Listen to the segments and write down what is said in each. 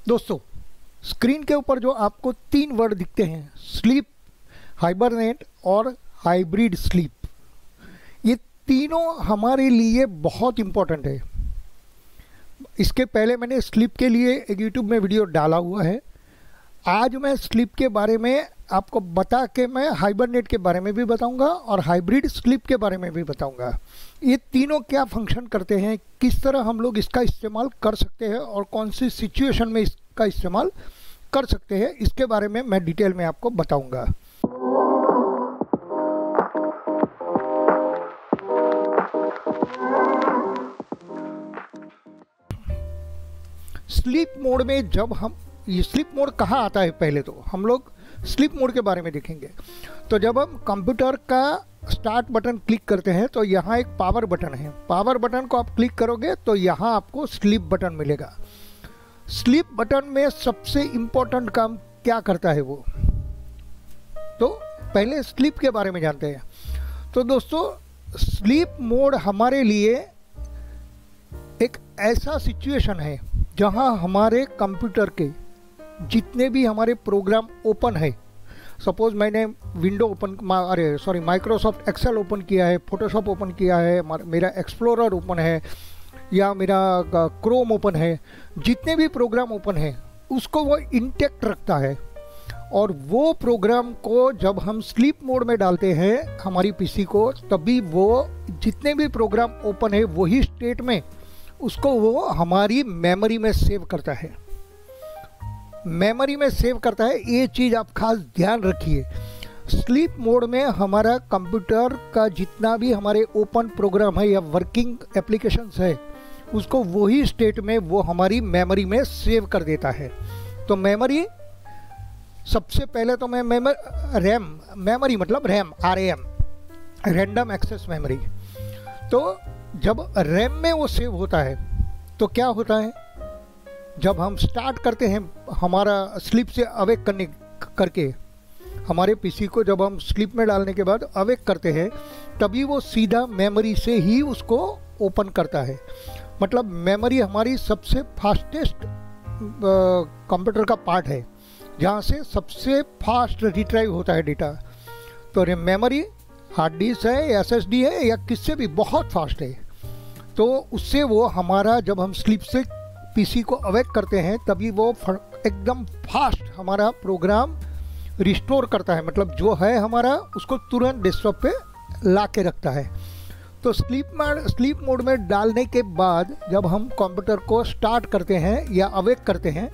दोस्तों, स्क्रीन के ऊपर जो आपको 3 वर्ड दिखते हैं, स्लीप, हाइबरनेट और हाइब्रिड स्लीप, ये तीनों हमारे लिए बहुत इम्पोर्टेंट है। इसके पहले मैंने स्लीप के लिए एक यूट्यूब में वीडियो डाला हुआ है। आज मैं स्लीप के बारे में आपको बता के मैं हाइबरनेट के बारे में भी बताऊंगा और हाइब्रिड स्लीप के बारे में भी बताऊंगा। ये तीनों क्या फंक्शन करते हैं, किस तरह हम लोग इसका इस्तेमाल कर सकते हैं और कौन सी सिचुएशन में इसका इस्तेमाल कर सकते हैं, इसके बारे में मैं डिटेल में आपको बताऊंगा। स्लीप मोड में जब हम, ये स्लीप मोड कहाँ आता है, पहले तो हम लोग स्लीप मोड के बारे में देखेंगे। तो जब हम कंप्यूटर का स्टार्ट बटन क्लिक करते हैं तो यहाँ एक पावर बटन है। पावर बटन को आप क्लिक करोगे तो यहाँ आपको स्लीप बटन मिलेगा। स्लीप बटन में सबसे इम्पोर्टेंट काम क्या करता है वो, तो पहले स्लीप के बारे में जानते हैं। तो दोस्तों, स्लीप मोड हमारे लिए एक ऐसा सिचुएशन है जहाँ हमारे कंप्यूटर के जितने भी हमारे प्रोग्राम ओपन है, सपोज मैंने window open, Microsoft Excel open किया है, फोटोशॉप ओपन किया है, मेरा एक्सप्लोरर ओपन है या मेरा क्रोम ओपन है, जितने भी प्रोग्राम ओपन है उसको वो इंटैक्ट रखता है। और वो प्रोग्राम को जब हम स्लीप मोड में डालते हैं हमारी पीसी को, तभी वो जितने भी प्रोग्राम ओपन है वही स्टेट में उसको वो हमारी मेमोरी में सेव करता है। मेमोरी में सेव करता है, ये चीज़ आप खास ध्यान रखिए। स्लीप मोड में हमारा कंप्यूटर का जितना भी हमारे ओपन प्रोग्राम है या वर्किंग एप्लीकेशंस है उसको वही स्टेट में वो हमारी मेमोरी में सेव कर देता है। तो मेमोरी, सबसे पहले तो मैं मेमोरी मतलब RAM, RAM, random access memory. तो जब रैम में वो सेव होता है तो क्या होता है, जब हम स्टार्ट करते हैं हमारा स्लीप से अवेक करके हमारे पीसी को जब हम स्लीप में डालने के बाद अवेक करते हैं, तभी वो सीधा मेमोरी से ही उसको ओपन करता है। मतलब मेमोरी हमारी सबसे फास्टेस्ट कंप्यूटर का पार्ट है, जहाँ से सबसे फास्ट रिट्राइव होता है डेटा। तो मेमोरी हार्ड डिस्क है, SSD है या किससे भी बहुत फास्ट है। तो उससे वो हमारा, जब हम स्लीप से पीसी को अवेक करते हैं तभी वो एकदम फास्ट हमारा प्रोग्राम रिस्टोर करता है, मतलब जो है हमारा उसको तुरंत डेस्कटॉप पे ला के रखता है। तो स्लीप मोड में डालने के बाद जब हम कंप्यूटर को स्टार्ट करते हैं या अवेक करते हैं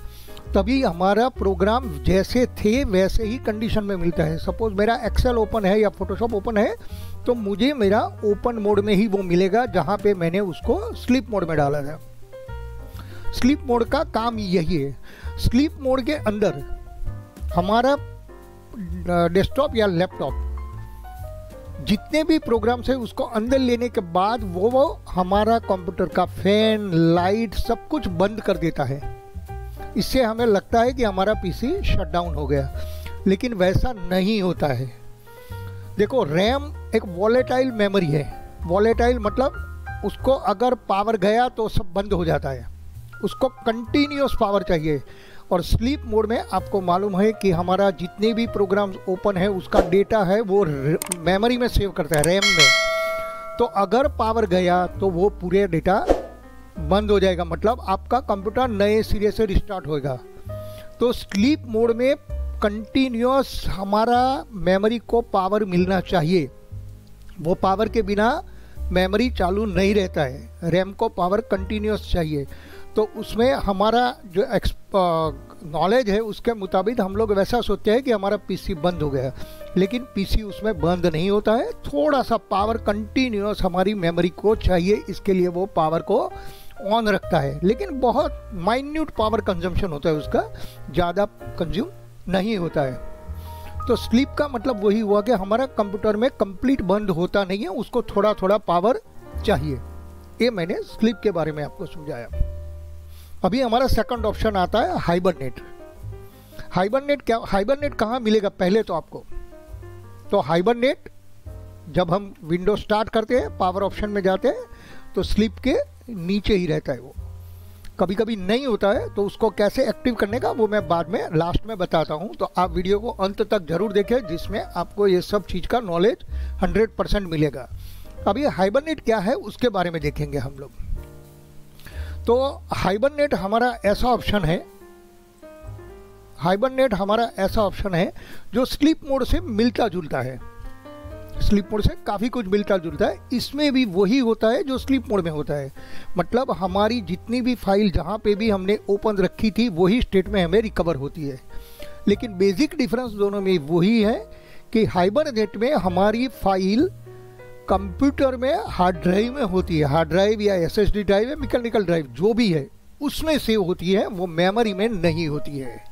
तभी हमारा प्रोग्राम जैसे थे वैसे ही कंडीशन में मिलता है। सपोज मेरा एक्सेल ओपन है या फोटोशॉप ओपन है तो मुझे मेरा ओपन मोड में ही वो मिलेगा जहाँ पे मैंने उसको स्लीप मोड में डाला था। स्लीप मोड का काम यही है। स्लीप मोड के अंदर हमारा डेस्कटॉप या लैपटॉप जितने भी प्रोग्राम्स है उसको अंदर लेने के बाद वो हमारा कंप्यूटर का फैन, लाइट सब कुछ बंद कर देता है। इससे हमें लगता है कि हमारा पीसी शट डाउन हो गया, लेकिन वैसा नहीं होता है। देखो, रैम एक वॉलेटाइल मेमोरी है। वॉलेटाइल मतलब उसको अगर पावर गया तो सब बंद हो जाता है, उसको कंटिन्यूस पावर चाहिए। और स्लीप मोड में आपको मालूम है कि हमारा जितने भी प्रोग्राम्स ओपन है उसका डेटा है वो मेमोरी में सेव करता है, रैम में। तो अगर पावर गया तो वो पूरे डेटा बंद हो जाएगा, मतलब आपका कंप्यूटर नए सिरे से रिस्टार्ट होएगा। तो स्लीप मोड में कंटिन्यूस हमारा मेमोरी को पावर मिलना चाहिए। वो पावर के बिना मेमोरी चालू नहीं रहता है, रैम को पावर कंटिन्यूस चाहिए। तो उसमें हमारा जो नॉलेज है उसके मुताबिक हम लोग वैसा सोचते हैं कि हमारा पीसी बंद हो गया, लेकिन पीसी उसमें बंद नहीं होता है। थोड़ा सा पावर कंटिन्यूस हमारी मेमोरी को चाहिए, इसके लिए वो पावर को ऑन रखता है, लेकिन बहुत माइन्यूट पावर कंजम्पशन होता है उसका, ज़्यादा कंज्यूम नहीं होता है। तो स्लीप का मतलब वही हुआ कि हमारा कंप्यूटर में कंप्लीट बंद होता नहीं है, उसको थोड़ा थोड़ा पावर चाहिए। ये मैंने स्लीप के बारे में आपको समझाया। अभी हमारा सेकंड ऑप्शन आता है हाइबरनेट। हाइबरनेट कहाँ मिलेगा पहले तो आपको, तो हाइबरनेट जब हम विंडो स्टार्ट करते हैं, पावर ऑप्शन में जाते हैं तो स्लीप के नीचे ही रहता है वो। कभी कभी नहीं होता है, तो उसको कैसे एक्टिव करने का वो मैं बाद में लास्ट में बताता हूँ। तो आप वीडियो को अंत तक जरूर देखें, जिसमें आपको ये सब चीज़ का नॉलेज 100% मिलेगा। अभी हाइबरनेट क्या है उसके बारे में देखेंगे हम लोग। तो हाइबरनेट हमारा ऐसा ऑप्शन है, हाइबरनेट हमारा ऐसा ऑप्शन है जो स्लीप मोड से मिलता जुलता है, स्लीप मोड से काफ़ी कुछ मिलता जुलता है। इसमें भी वही होता है जो स्लीप मोड में होता है, मतलब हमारी जितनी भी फाइल जहाँ पे भी हमने ओपन रखी थी वही स्टेट में हमें रिकवर होती है। लेकिन बेसिक डिफरेंस दोनों में वही है कि हाइबरनेट में हमारी फाइल कंप्यूटर में हार्ड ड्राइव में होती है, हार्ड ड्राइव या एसएसडी ड्राइव या मैकेनिकल ड्राइव जो भी है उसमें सेव होती है, वो मेमोरी में नहीं होती है।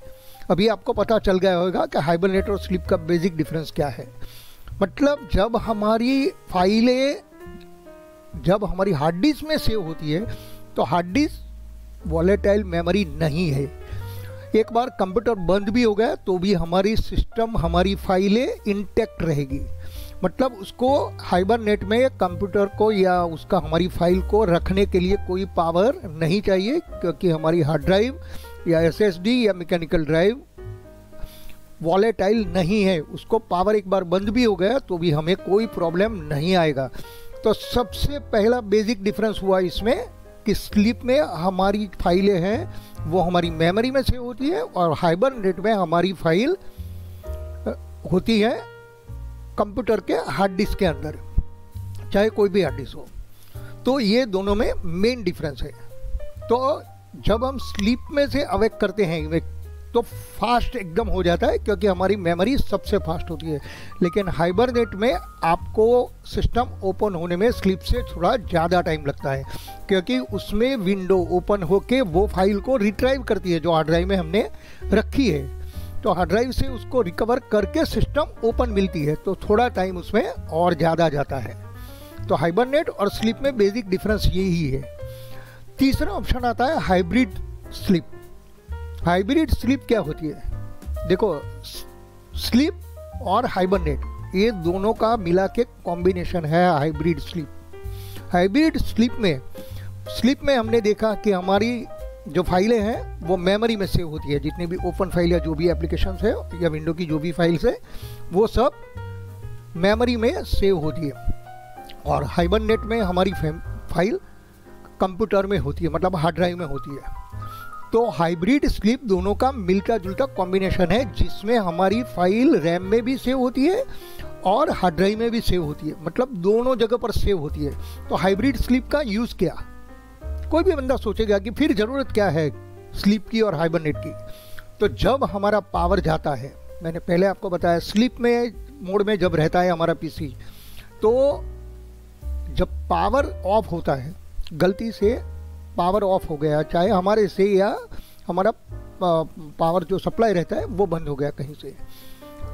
अभी आपको पता चल गया होगा कि हाइबरनेट और स्लीप का बेसिक डिफरेंस क्या है। मतलब जब हमारी फाइलें जब हमारी हार्ड डिस्क में सेव होती है तो हार्ड डिस्क वॉलेटाइल मेमोरी नहीं है। एक बार कंप्यूटर बंद भी हो गया तो भी हमारी सिस्टम, हमारी फाइलें इंटैक्ट रहेगी। मतलब उसको हाइबरनेट में कंप्यूटर को या उसका हमारी फाइल को रखने के लिए कोई पावर नहीं चाहिए, क्योंकि हमारी हार्ड ड्राइव या एसएसडी या मैकेनिकल ड्राइव वॉलेटाइल नहीं है। उसको पावर एक बार बंद भी हो गया तो भी हमें कोई प्रॉब्लम नहीं आएगा। तो सबसे पहला बेसिक डिफरेंस हुआ इसमें कि स्लीप में हमारी फाइलें हैं वो हमारी मेमोरी में सेव होती है और हाइबरनेट में हमारी फाइल होती है कंप्यूटर के हार्ड डिस्क के अंदर, चाहे कोई भी हार्ड डिस्क हो। तो ये दोनों में मेन डिफरेंस है। तो जब हम स्लीप में से अवेक करते हैं तो फास्ट एकदम हो जाता है, क्योंकि हमारी मेमोरी सबसे फास्ट होती है। लेकिन हाइबरनेट में आपको सिस्टम ओपन होने में स्लीप से थोड़ा ज़्यादा टाइम लगता है, क्योंकि उसमें विंडो ओपन होके वो फाइल को रिट्राइव करती है जो हार्ड ड्राइव में हमने रखी है। तो हार्ड ड्राइव से उसको रिकवर करके सिस्टम ओपन मिलती है, तो थोड़ा टाइम उसमें और ज़्यादा जाता है। तो हाइबरनेट और स्लीप में बेसिक डिफरेंस यही है। तीसरा ऑप्शन आता है हाइब्रिड स्लीप। हाइब्रिड स्लीप क्या होती है? देखो, स्लीप और हाइबरनेट ये दोनों का मिला के कॉम्बिनेशन है हाइब्रिड स्लीप। हाइब्रिड स्लीप में हमने देखा कि हमारी जो फाइलें हैं वो मेमोरी में सेव होती है, जितनी भी ओपन फाइल या जो भी एप्लीकेशन है या विंडो की जो भी फाइल्स है वो सब मेमोरी में सेव होती है। और हाइबरनेट में हमारी फाइल कंप्यूटर में होती है, मतलब हार्ड ड्राइव में होती है। तो हाइब्रिड स्लीप दोनों का मिलता जुलता कॉम्बिनेशन है, जिसमें हमारी फाइल रैम में भी सेव होती है और हार्ड ड्राइव में भी सेव होती है, मतलब दोनों जगह पर सेव होती है। तो हाइब्रिड स्लीप का यूज़ क्या? कोई भी बंदा सोचेगा कि फिर ज़रूरत क्या है स्लीप की और हाइबरनेट की। तो जब हमारा पावर जाता है, मैंने पहले आपको बताया स्लीप में मोड में जब रहता है हमारा पीसी, तो जब पावर ऑफ होता है, गलती से पावर ऑफ हो गया, चाहे हमारे से या हमारा पावर जो सप्लाई रहता है वो बंद हो गया कहीं से,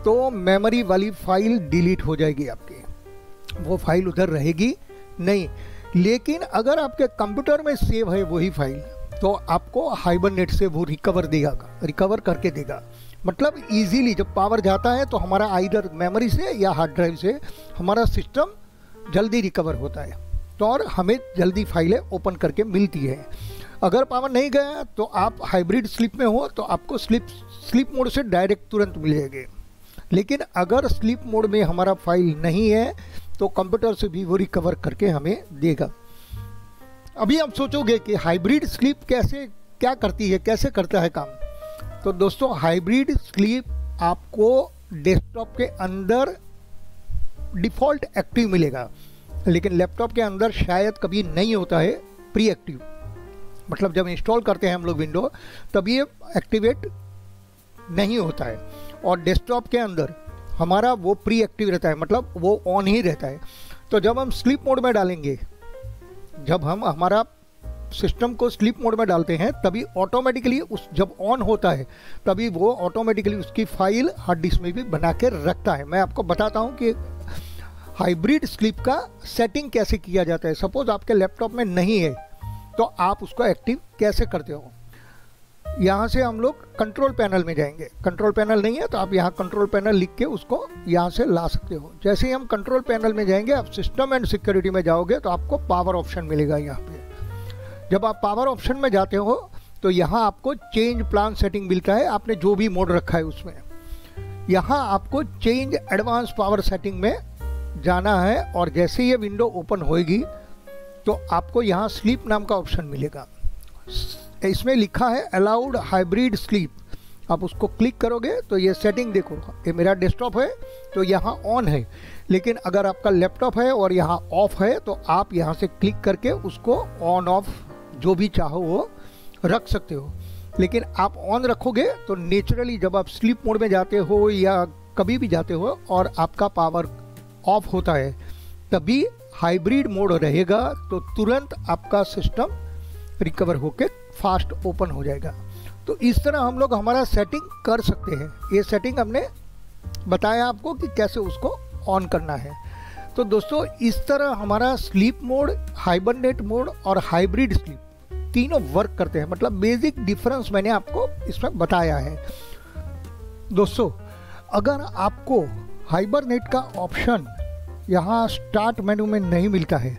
तो मेमोरी वाली फाइल डिलीट हो जाएगी आपकी, वो फाइल उधर रहेगी नहीं। लेकिन अगर आपके कंप्यूटर में सेव है वही फाइल, तो आपको हाइबरनेट से वो रिकवर करके देगा। मतलब इजीली जब पावर जाता है तो हमारा आइदर मेमोरी से या हार्ड ड्राइव से हमारा सिस्टम जल्दी रिकवर होता है, तो और हमें जल्दी फाइलें ओपन करके मिलती है। अगर पावर नहीं गया तो आप हाइब्रिड स्लीप में हो तो आपको स्लीप मोड से डायरेक्ट तुरंत मिल जाएगी। लेकिन अगर स्लीप मोड में हमारा फाइल नहीं है तो कंप्यूटर से भी वो रिकवर करके हमें देगा। अभी आप सोचोगे कि हाइब्रिड स्लीप क्या करती है, कैसे करता है काम। तो दोस्तों, हाइब्रिड स्लीप आपको डेस्कटॉप के अंदर डिफ़ॉल्ट एक्टिव मिलेगा, लेकिन लैपटॉप के अंदर शायद कभी नहीं होता है प्री एक्टिव। मतलब जब इंस्टॉल करते हैं हम लोग विंडो, तब ये एक्टिवेट नहीं होता है, और डेस्कटॉप के अंदर हमारा वो प्री एक्टिव रहता है, मतलब वो ऑन ही रहता है। तो जब हम स्लीप मोड में डालेंगे, जब हम हमारा सिस्टम को स्लीप मोड में डालते हैं, तभी ऑटोमेटिकली जब ऑन होता है तभी वो ऑटोमेटिकली उसकी फाइल हार्ड डिस्क में भी बना के रखता है। मैं आपको बताता हूँ कि हाइब्रिड स्लीप का सेटिंग कैसे किया जाता है। सपोज आपके लैपटॉप में नहीं है तो आप उसको एक्टिव कैसे करते हो। यहाँ से हम लोग कंट्रोल पैनल में जाएंगे। कंट्रोल पैनल नहीं है तो आप यहाँ कंट्रोल पैनल लिख के उसको यहाँ से ला सकते हो। जैसे ही हम कंट्रोल पैनल में जाएंगे, आप सिस्टम एंड सिक्योरिटी में जाओगे तो आपको पावर ऑप्शन मिलेगा। यहाँ पे जब आप पावर ऑप्शन में जाते हो तो यहाँ आपको चेंज प्लान सेटिंग मिलता है, आपने जो भी मोड रखा है उसमें। यहाँ आपको चेंज एडवांस पावर सेटिंग में जाना है और जैसे ये विंडो ओपन होएगी तो आपको यहाँ स्लीप नाम का ऑप्शन मिलेगा। इसमें लिखा है अलाउड हाइब्रिड स्लीप, आप उसको क्लिक करोगे तो ये सेटिंग देखो, ये मेरा डेस्कटॉप है तो यहाँ ऑन है, लेकिन अगर आपका लैपटॉप है और यहाँ ऑफ है तो आप यहाँ से क्लिक करके उसको ऑन ऑफ जो भी चाहो वो रख सकते हो। लेकिन आप ऑन रखोगे तो नेचुरली जब आप स्लीप मोड में जाते हो या कभी भी जाते हो और आपका पावर ऑफ होता है तभी हाइब्रिड मोड रहेगा, तो तुरंत आपका सिस्टम रिकवर होके फास्ट ओपन हो जाएगा। तो इस तरह हम लोग हमारा सेटिंग कर सकते हैं। ये सेटिंग हमने बताया आपको कि कैसे उसको ऑन करना है। तो दोस्तों इस तरह हमारा स्लीप मोड, हाइबरनेट मोड और हाइब्रिड स्लीप तीनों वर्क करते हैं। मतलब बेसिक डिफरेंस मैंने आपको इसमें बताया है। दोस्तों अगर आपको हाइबरनेट का ऑप्शन यहाँ स्टार्ट मेनू में नहीं मिलता है,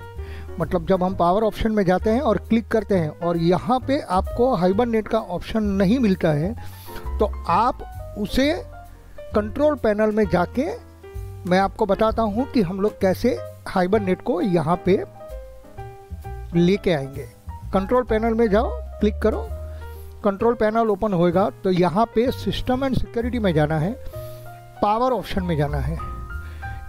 मतलब जब हम पावर ऑप्शन में जाते हैं और क्लिक करते हैं और यहाँ पे आपको हाइबरनेट का ऑप्शन नहीं मिलता है, तो आप उसे कंट्रोल पैनल में जाके मैं आपको बताता हूँ कि हम लोग कैसे हाइबरनेट को यहाँ पे लेके आएंगे। कंट्रोल पैनल में जाओ, क्लिक करो, कंट्रोल पैनल ओपन होएगा तो यहाँ पे सिस्टम एंड सिक्योरिटी में जाना है, पावर ऑप्शन में जाना है।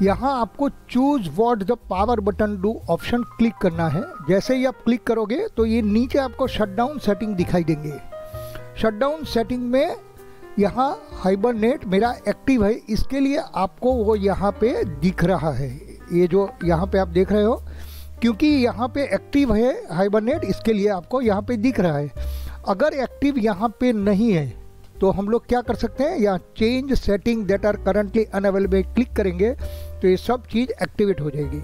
यहाँ आपको choose what the power button do option click करना है। जैसे ही आप क्लिक करोगे तो ये नीचे आपको शटडाउन सेटिंग दिखाई देंगे। शटडाउन सेटिंग में यहाँ हाइबरनेट मेरा एक्टिव है, इसके लिए आपको वो यहाँ पे दिख रहा है, ये जो यहाँ पे आप देख रहे हो, क्योंकि यहाँ पे एक्टिव है हाइबरनेट इसके लिए आपको यहाँ पे दिख रहा है। अगर एक्टिव यहाँ पे नहीं है तो हम लोग क्या कर सकते हैं, यहाँ change setting that are currently unavailable click करेंगे तो ये सब चीज़ एक्टिवेट हो जाएगी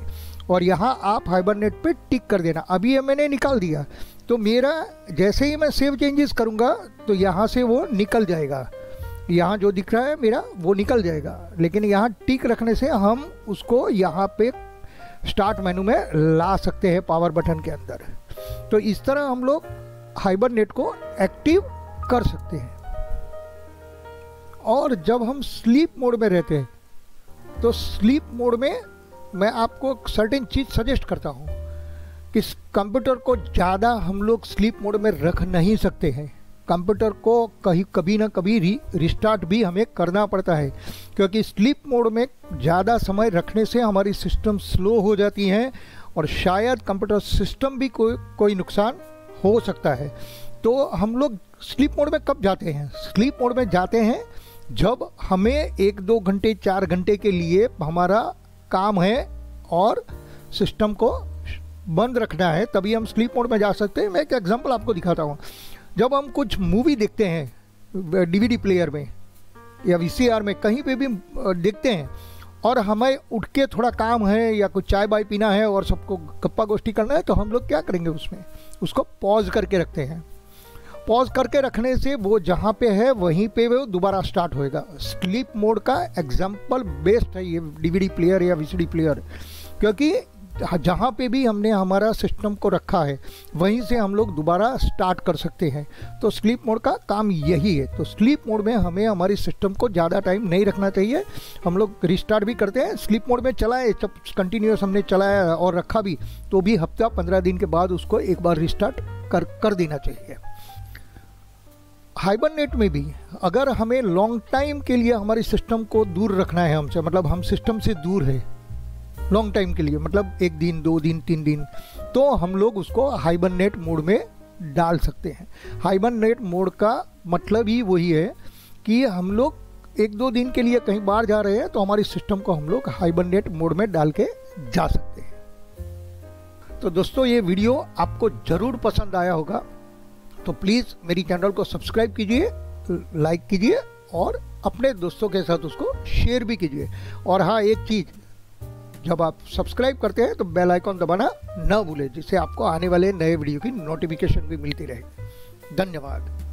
और यहाँ आप हाइबरनेट पे टिक कर देना। अभी ये मैंने निकाल दिया तो मेरा जैसे ही मैं सेव चेंजेस करूँगा तो यहाँ से वो निकल जाएगा, यहाँ जो दिख रहा है मेरा वो निकल जाएगा। लेकिन यहाँ टिक रखने से हम उसको यहाँ पे स्टार्ट मेनू में ला सकते हैं पावर बटन के अंदर। तो इस तरह हम लोग हाइबरनेट को एक्टिव कर सकते हैं। और जब हम स्लीप मोड में रहते हैं तो स्लीप मोड में मैं आपको सर्टेन चीज़ सजेस्ट करता हूँ कि कंप्यूटर को ज़्यादा हम लोग स्लीप मोड में रख नहीं सकते हैं। कंप्यूटर को कभी ना कभी रिस्टार्ट भी हमें करना पड़ता है, क्योंकि स्लीप मोड में ज़्यादा समय रखने से हमारी सिस्टम स्लो हो जाती हैं और शायद कंप्यूटर सिस्टम भी कोई नुकसान हो सकता है। तो हम लोग स्लीप मोड में कब जाते हैं? स्लीप मोड में जाते हैं जब हमें 1-2 घंटे 4 घंटे के लिए हमारा काम है और सिस्टम को बंद रखना है, तभी हम स्लीप मोड में जा सकते हैं। मैं एक एग्जांपल आपको दिखाता हूँ। जब हम कुछ मूवी देखते हैं डीवीडी प्लेयर में या वीसीआर में कहीं पे भी देखते हैं और हमें उठ के थोड़ा काम है या कुछ चाय बाय पीना है और सबको गप्पा गोष्ठी करना है, तो हम लोग क्या करेंगे, उसमें उसको पॉज करके रखते हैं। पॉज करके रखने से वो जहाँ पे है वहीं पे वो दोबारा स्टार्ट होएगा। स्लीप मोड का एग्जाम्पल बेस्ट है ये डीवीडी प्लेयर या वीसीडी प्लेयर, क्योंकि जहाँ पे भी हमने हमारा सिस्टम को रखा है वहीं से हम लोग दोबारा स्टार्ट कर सकते हैं। तो स्लीप मोड का काम यही है। तो स्लीप मोड में हमें हमारी सिस्टम को ज़्यादा टाइम नहीं रखना चाहिए। हम लोग रिस्टार्ट भी करते हैं, स्लीप मोड में चलाए जब कंटिन्यूस हमने चलाया और रखा भी तो भी हफ्ता 15 दिन के बाद उसको एक बार रिस्टार्ट कर देना चाहिए। हाइबरनेट में भी अगर हमें लॉन्ग टाइम के लिए हमारी सिस्टम को दूर रखना है हमसे, मतलब हम सिस्टम से दूर है लॉन्ग टाइम के लिए, मतलब 1 दिन 2 दिन 3 दिन, तो हम लोग उसको हाइबरनेट मोड में डाल सकते हैं। हाइबरनेट मोड का मतलब ही वही है कि हम लोग 1-2 दिन के लिए कहीं बाहर जा रहे हैं तो हमारी सिस्टम को हम लोग हाइबरनेट मोड में डाल के जा सकते हैं। तो दोस्तों ये वीडियो आपको ज़रूर पसंद आया होगा, तो प्लीज़ मेरी चैनल को सब्सक्राइब कीजिए, लाइक कीजिए और अपने दोस्तों के साथ उसको शेयर भी कीजिए। और हाँ, एक चीज़, जब आप सब्सक्राइब करते हैं तो बेल आइकॉन दबाना न भूलें, जिससे आपको आने वाले नए वीडियो की नोटिफिकेशन भी मिलती रहे। धन्यवाद।